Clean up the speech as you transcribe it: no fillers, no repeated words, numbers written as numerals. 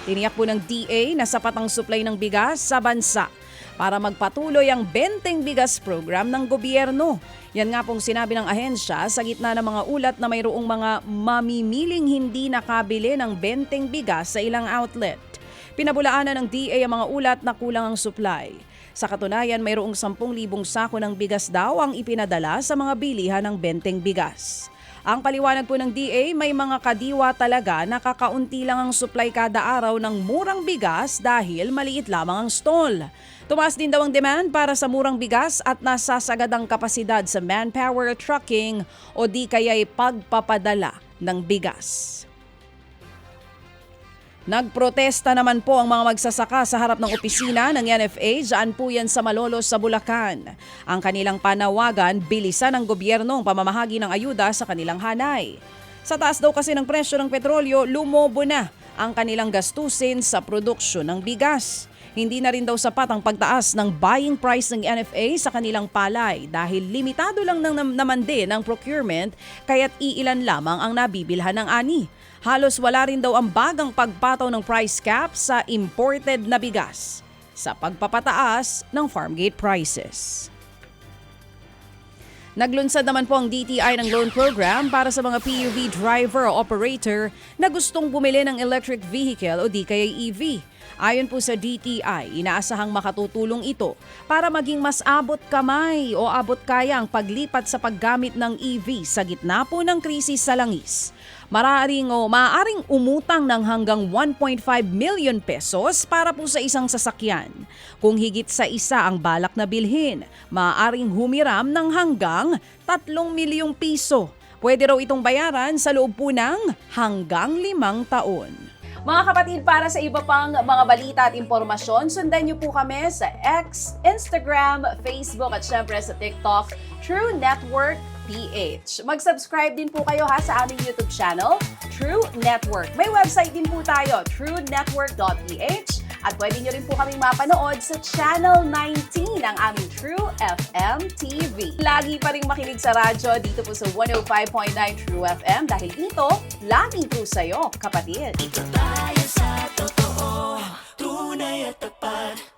Tiniyak po ng DA na sapat ang supply ng bigas sa bansa para magpatuloy ang Benteng Bigas program ng gobyerno. Yan nga pong sinabi ng ahensya sa gitna ng mga ulat na mayroong mga mamimiling hindi nakabili ng Benteng Bigas sa ilang outlet. Pinabulaanan ng DA ang mga ulat na kulang ang supply. Sa katunayan, mayroong 10,000 sako ng bigas daw ang ipinadala sa mga bilihan ng Benteng Bigas. Ang paliwanag po ng DA, may mga kadiwa talaga na kakaunti lang ang supply kada araw ng murang bigas dahil maliit lamang ang stall. Tumaas din daw ang demand para sa murang bigas at nasasagad ang kapasidad sa manpower trucking o di kaya'y pagpapadala ng bigas. Nagprotesta naman po ang mga magsasaka sa harap ng opisina ng NFA, dyan po yan sa Malolos sa Bulacan. Ang kanilang panawagan, bilisan ng gobyerno ang pamamahagi ng ayuda sa kanilang hanay. Sa taas daw kasi ng presyo ng petrolyo, lumobo na ang kanilang gastusin sa produksyon ng bigas. Hindi na rin daw sapat ang pagtaas ng buying price ng NFA sa kanilang palay dahil limitado lang naman din ang procurement kaya't iilan lamang ang nabibilhan ng ani. Halos wala rin daw ang bagang pagpataw ng price cap sa imported na bigas sa pagpapataas ng farm gate prices. Naglunsad naman po ang DTI ng loan program para sa mga PUV driver o operator na gustong bumili ng electric vehicle o di kaya EV. Ayon po sa DTI, inaasahang makatutulong ito para maging mas abot kamay o abot kaya ang paglipat sa paggamit ng EV sa gitna po ng krisis sa langis. Maaaring umutang ng hanggang 1.5 million pesos para po sa isang sasakyan. Kung higit sa isa ang balak na bilhin, maaaring humiram ng hanggang 3 milyong piso. Pwede raw itong bayaran sa loob po ng hanggang 5 taon. Mga kapatid, para sa iba pang mga balita at impormasyon, sundan niyo po kami sa X, Instagram, Facebook at syempre sa TikTok, True Network PH. Mag-subscribe din po kayo sa aming YouTube channel, True Network. May website din po tayo, truenetwork.ph at pwede niyo rin po kaming mapanood sa Channel 19 ng aming True FM TV. Lagi pa rin makinig sa radyo dito po sa 105.9 True FM dahil ito, laging true sa'yo, kapatid. Ito tayo sa totoo, tunay at tapat.